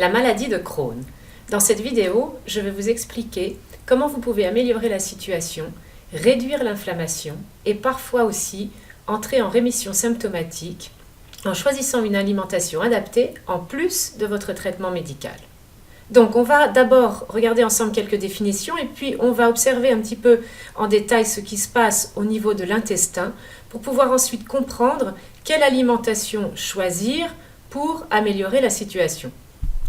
La maladie de Crohn. Dans cette vidéo, je vais vous expliquer comment vous pouvez améliorer la situation, réduire l'inflammation et parfois aussi entrer en rémission symptomatique en choisissant une alimentation adaptée en plus de votre traitement médical. Donc on va d'abord regarder ensemble quelques définitions et puis on va observer un petit peu en détail ce qui se passe au niveau de l'intestin pour pouvoir ensuite comprendre quelle alimentation choisir pour améliorer la situation.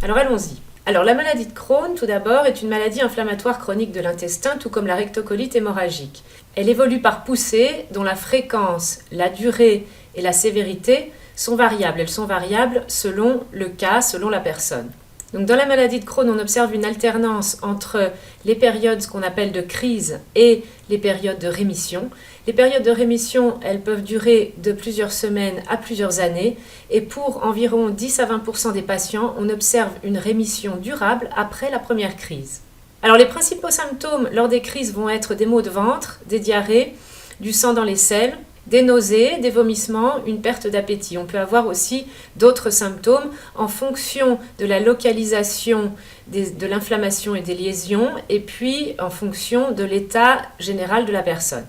Alors allons-y. Alors la maladie de Crohn, tout d'abord, est une maladie inflammatoire chronique de l'intestin, tout comme la rectocolite hémorragique. Elle évolue par poussée, dont la fréquence, la durée et la sévérité sont variables. Elles sont variables selon le cas, selon la personne. Donc dans la maladie de Crohn, on observe une alternance entre les périodes qu'on appelle de crise et les périodes de rémission. Les périodes de rémission, elles peuvent durer de plusieurs semaines à plusieurs années et pour environ 10 à 20% des patients, on observe une rémission durable après la première crise. Alors les principaux symptômes lors des crises vont être des maux de ventre, des diarrhées, du sang dans les selles, des nausées, des vomissements, une perte d'appétit. On peut avoir aussi d'autres symptômes en fonction de la localisation de l'inflammation et des lésions et puis en fonction de l'état général de la personne.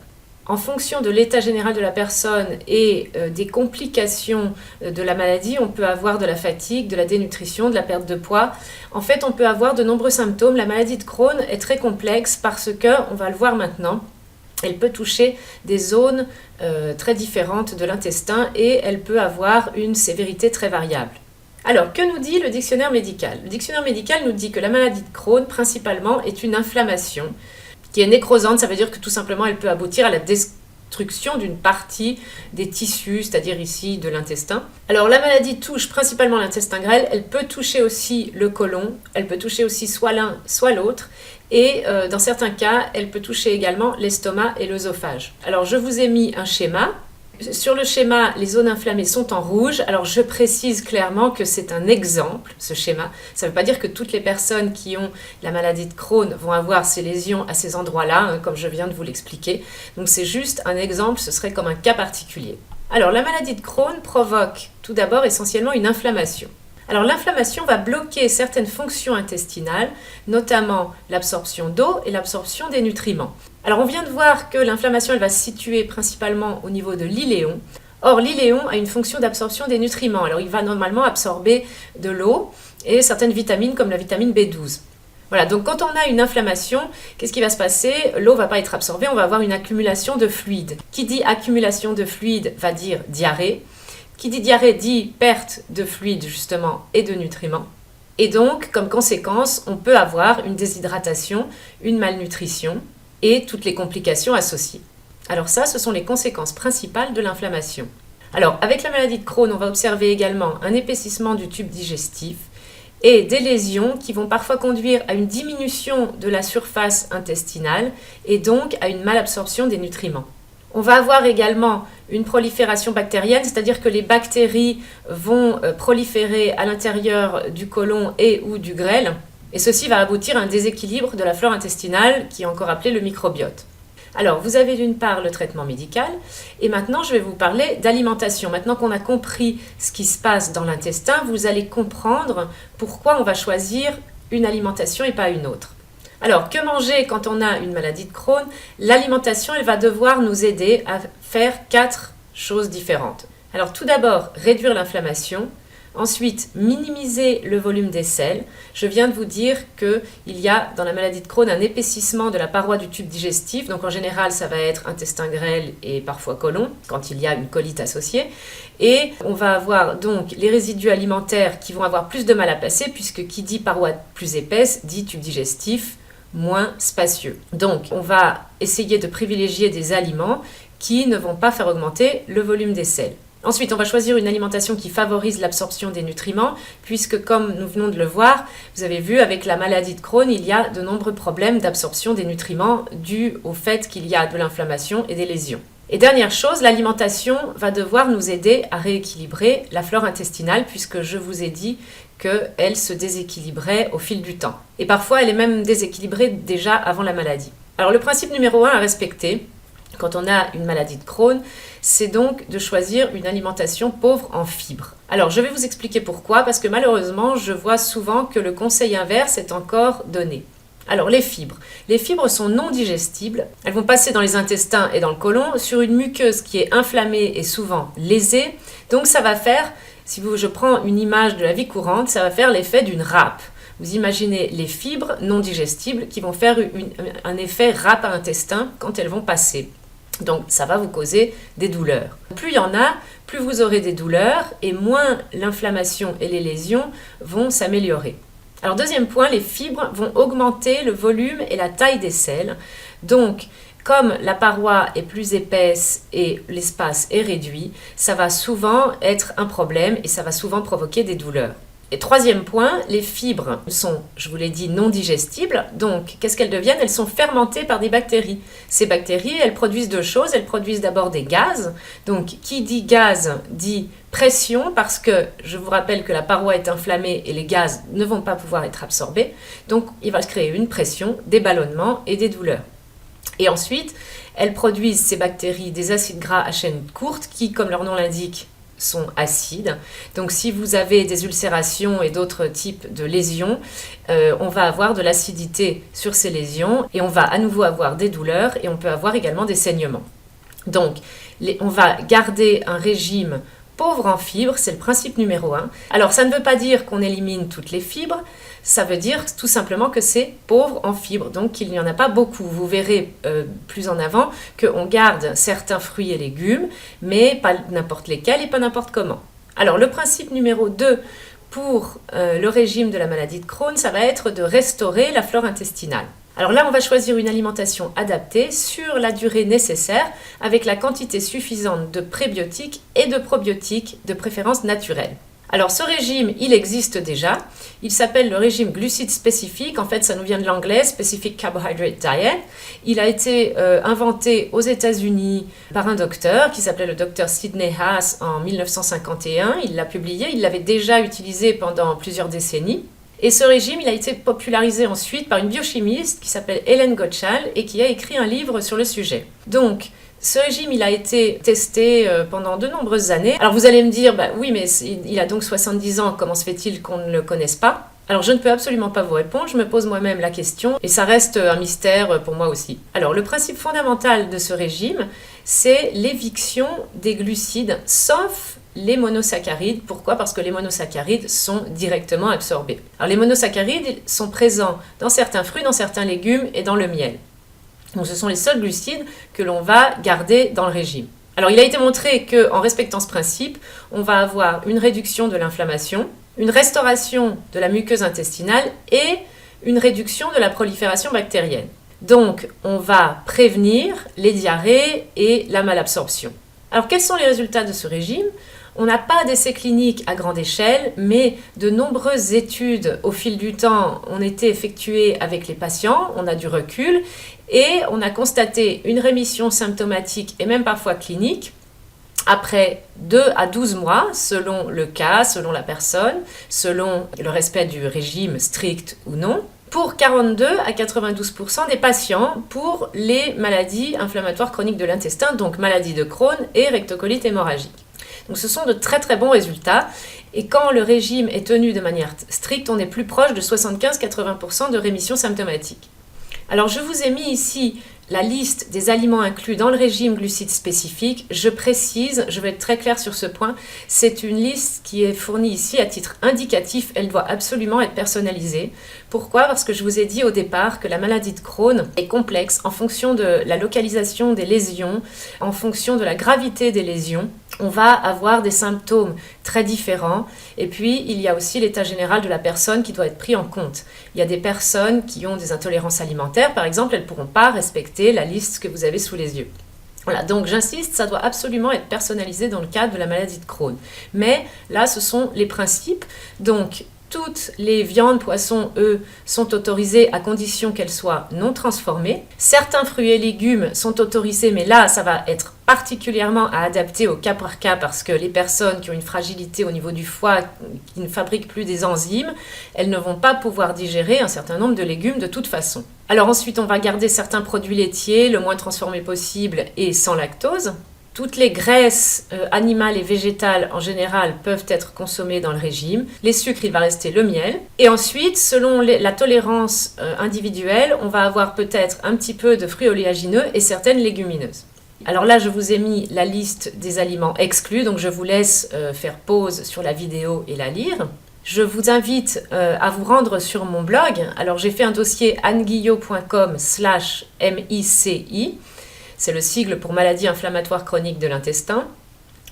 En fonction de l'état général de la personne et des complications de la maladie, on peut avoir de la fatigue, de la dénutrition, de la perte de poids. En fait, on peut avoir de nombreux symptômes. La maladie de Crohn est très complexe parce que, on va le voir maintenant, elle peut toucher des zones très différentes de l'intestin et elle peut avoir une sévérité très variable. Alors, que nous dit le dictionnaire médical ? Le dictionnaire médical nous dit que la maladie de Crohn, principalement, est une inflammation qui est nécrosante. Ça veut dire que tout simplement, elle peut aboutir à la destruction d'une partie des tissus, c'est-à-dire ici de l'intestin. Alors, la maladie touche principalement l'intestin grêle. Elle peut toucher aussi le côlon. Elle peut toucher aussi soit l'un, soit l'autre. Et dans certains cas, elle peut toucher également l'estomac et l'œsophage. Alors, je vous ai mis un schéma. Sur le schéma, les zones inflammées sont en rouge. Alors, je précise clairement que c'est un exemple, ce schéma. Ça ne veut pas dire que toutes les personnes qui ont la maladie de Crohn vont avoir ces lésions à ces endroits-là, comme je viens de vous l'expliquer. Donc, c'est juste un exemple, ce serait comme un cas particulier. Alors, la maladie de Crohn provoque tout d'abord essentiellement une inflammation. Alors l'inflammation va bloquer certaines fonctions intestinales, notamment l'absorption d'eau et l'absorption des nutriments. Alors on vient de voir que l'inflammation elle va se situer principalement au niveau de l'iléon. Or l'iléon a une fonction d'absorption des nutriments. Alors il va normalement absorber de l'eau et certaines vitamines comme la vitamine B12. Voilà, donc quand on a une inflammation, qu'est-ce qui va se passer ? L'eau ne va pas être absorbée, on va avoir une accumulation de fluide. Qui dit accumulation de fluide va dire diarrhée. Qui dit diarrhée dit perte de fluide justement et de nutriments. Et donc, comme conséquence, on peut avoir une déshydratation, une malnutrition et toutes les complications associées. Alors ça, ce sont les conséquences principales de l'inflammation. Alors, avec la maladie de Crohn, on va observer également un épaississement du tube digestif et des lésions qui vont parfois conduire à une diminution de la surface intestinale et donc à une malabsorption des nutriments. On va avoir également une prolifération bactérienne, c'est-à-dire que les bactéries vont proliférer à l'intérieur du côlon et ou du grêle, et ceci va aboutir à un déséquilibre de la flore intestinale, qui est encore appelé le microbiote. Alors, vous avez d'une part le traitement médical, et maintenant je vais vous parler d'alimentation. Maintenant qu'on a compris ce qui se passe dans l'intestin, vous allez comprendre pourquoi on va choisir une alimentation et pas une autre. Alors, que manger quand on a une maladie de Crohn ? L'alimentation, elle va devoir nous aider à faire 4 choses différentes. Alors, tout d'abord, réduire l'inflammation. Ensuite, minimiser le volume des selles. Je viens de vous dire qu'il y a dans la maladie de Crohn un épaississement de la paroi du tube digestif. Donc, en général, ça va être intestin grêle et parfois côlon, quand il y a une colite associée. Et on va avoir donc les résidus alimentaires qui vont avoir plus de mal à passer, puisque qui dit paroi plus épaisse, dit tube digestif moins spacieux. Donc, on va essayer de privilégier des aliments qui ne vont pas faire augmenter le volume des selles. Ensuite, on va choisir une alimentation qui favorise l'absorption des nutriments, puisque comme nous venons de le voir, vous avez vu avec la maladie de Crohn, il y a de nombreux problèmes d'absorption des nutriments dus au fait qu'il y a de l'inflammation et des lésions. Et dernière chose, l'alimentation va devoir nous aider à rééquilibrer la flore intestinale, puisque je vous ai dit qu'elle se déséquilibrait au fil du temps. Et parfois, elle est même déséquilibrée déjà avant la maladie. Alors le principe numéro 1 à respecter, quand on a une maladie de Crohn, c'est donc de choisir une alimentation pauvre en fibres. Alors, je vais vous expliquer pourquoi, parce que malheureusement, je vois souvent que le conseil inverse est encore donné. Alors, les fibres. Les fibres sont non digestibles. Elles vont passer dans les intestins et dans le côlon sur une muqueuse qui est inflammée et souvent lésée. Donc, ça va faire, je prends une image de la vie courante, ça va faire l'effet d'une râpe. Vous imaginez les fibres non digestibles qui vont faire un effet râpe à l'intestin quand elles vont passer. Donc, ça va vous causer des douleurs. Plus il y en a, plus vous aurez des douleurs et moins l'inflammation et les lésions vont s'améliorer. Alors, deuxième point, les fibres vont augmenter le volume et la taille des selles. Donc, comme la paroi est plus épaisse et l'espace est réduit, ça va souvent être un problème et ça va souvent provoquer des douleurs. Et troisième point, les fibres sont, je vous l'ai dit, non digestibles. Donc, qu'est-ce qu'elles deviennent? Elles sont fermentées par des bactéries. Ces bactéries, elles produisent deux choses. Elles produisent d'abord des gaz. Donc, qui dit gaz dit pression, parce que je vous rappelle que la paroi est inflammée et les gaz ne vont pas pouvoir être absorbés. Donc, il va se créer une pression, des ballonnements et des douleurs. Et ensuite, elles produisent, ces bactéries, des acides gras à chaîne courte qui, comme leur nom l'indique, sont acides. Donc si vous avez des ulcérations et d'autres types de lésions, on va avoir de l'acidité sur ces lésions et on va à nouveau avoir des douleurs et on peut avoir également des saignements. Donc on va garder un régime pauvre en fibres, c'est le principe numéro 1. Alors ça ne veut pas dire qu'on élimine toutes les fibres, ça veut dire tout simplement que c'est pauvre en fibres, donc qu'il n'y en a pas beaucoup. Vous verrez plus en avant qu'on garde certains fruits et légumes, mais pas n'importe lesquels et pas n'importe comment. Alors le principe numéro 2 pour le régime de la maladie de Crohn, ça va être de restaurer la flore intestinale. Alors là, on va choisir une alimentation adaptée sur la durée nécessaire avec la quantité suffisante de prébiotiques et de probiotiques, de préférence naturelle. Alors ce régime, il existe déjà. Il s'appelle le régime glucide spécifique. En fait, ça nous vient de l'anglais, Specific Carbohydrate Diet. Il a été inventé aux États-Unis par un docteur qui s'appelait le docteur Sidney Haas en 1951. Il l'a publié, il l'avait déjà utilisé pendant plusieurs décennies. Et ce régime, il a été popularisé ensuite par une biochimiste qui s'appelle Helen Gottschall et qui a écrit un livre sur le sujet. Donc, ce régime, il a été testé pendant de nombreuses années. Alors vous allez me dire, oui, mais il a donc 70 ans, comment se fait-il qu'on ne le connaisse pas? Alors je ne peux absolument pas vous répondre, je me pose moi-même la question et ça reste un mystère pour moi aussi. Alors le principe fondamental de ce régime, c'est l'éviction des glucides, sauf les monosaccharides. Pourquoi? Parce que les monosaccharides sont directement absorbés. Alors les monosaccharides sont présents dans certains fruits, dans certains légumes et dans le miel. Donc ce sont les seuls glucides que l'on va garder dans le régime. Alors il a été montré qu'en respectant ce principe, on va avoir une réduction de l'inflammation, une restauration de la muqueuse intestinale et une réduction de la prolifération bactérienne. Donc on va prévenir les diarrhées et la malabsorption. Alors quels sont les résultats de ce régime? On n'a pas d'essais cliniques à grande échelle, mais de nombreuses études au fil du temps ont été effectuées avec les patients, on a du recul et on a constaté une rémission symptomatique et même parfois clinique après 2 à 12 mois, selon le cas, selon la personne, selon le respect du régime strict ou non, pour 42 à 92% des patients pour les maladies inflammatoires chroniques de l'intestin, donc maladie de Crohn et rectocolite hémorragique. Donc ce sont de très très bons résultats et quand le régime est tenu de manière stricte, on est plus proche de 75-80% de rémission symptomatique. Alors je vous ai mis ici la liste des aliments inclus dans le régime glucide spécifique. Je précise, je vais être très claire sur ce point, c'est une liste qui est fournie ici à titre indicatif, elle doit absolument être personnalisée. Pourquoi? Parce que je vous ai dit au départ que la maladie de Crohn est complexe en fonction de la localisation des lésions, en fonction de la gravité des lésions. On va avoir des symptômes très différents et puis il y a aussi l'état général de la personne qui doit être pris en compte. Il y a des personnes qui ont des intolérances alimentaires, par exemple, elles ne pourront pas respecter la liste que vous avez sous les yeux. Voilà, donc j'insiste, ça doit absolument être personnalisé dans le cadre de la maladie de Crohn. Mais là, ce sont les principes. Donc, Toutes les viandes, poissons, œufs sont autorisées à condition qu'elles soient non transformées. Certains fruits et légumes sont autorisés, mais là, ça va être particulièrement à adapter au cas par cas parce que les personnes qui ont une fragilité au niveau du foie, qui ne fabriquent plus des enzymes, elles ne vont pas pouvoir digérer un certain nombre de légumes de toute façon. Alors ensuite, on va garder certains produits laitiers le moins transformés possible et sans lactose. Toutes les graisses animales et végétales en général peuvent être consommées dans le régime. Les sucres, il va rester le miel. Et ensuite, selon la tolérance individuelle, on va avoir peut-être un petit peu de fruits oléagineux et certaines légumineuses. Alors là, je vous ai mis la liste des aliments exclus, donc je vous laisse faire pause sur la vidéo et la lire. Je vous invite à vous rendre sur mon blog. Alors j'ai fait un dossier anneguillot.com/MICI. C'est le sigle pour maladie inflammatoire chronique de l'intestin.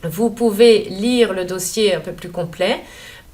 Vous pouvez lire le dossier un peu plus complet.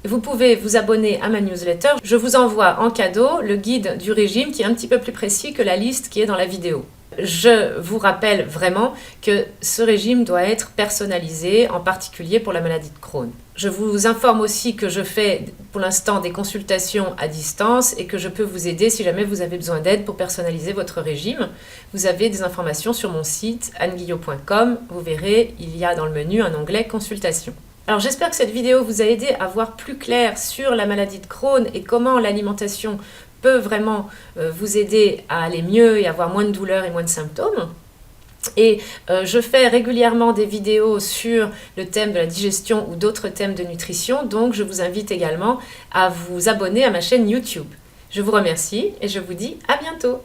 Vous pouvez vous abonner à ma newsletter. Je vous envoie en cadeau le guide du régime qui est un petit peu plus précis que la liste qui est dans la vidéo. Je vous rappelle vraiment que ce régime doit être personnalisé, en particulier pour la maladie de Crohn. Je vous informe aussi que je fais pour l'instant des consultations à distance et que je peux vous aider si jamais vous avez besoin d'aide pour personnaliser votre régime. Vous avez des informations sur mon site anneguillot.com. Vous verrez, il y a dans le menu un onglet consultation. Alors j'espère que cette vidéo vous a aidé à voir plus clair sur la maladie de Crohn et comment l'alimentation peut vraiment vous aider à aller mieux et avoir moins de douleurs et moins de symptômes. Et je fais régulièrement des vidéos sur le thème de la digestion ou d'autres thèmes de nutrition, donc je vous invite également à vous abonner à ma chaîne YouTube. Je vous remercie et je vous dis à bientôt.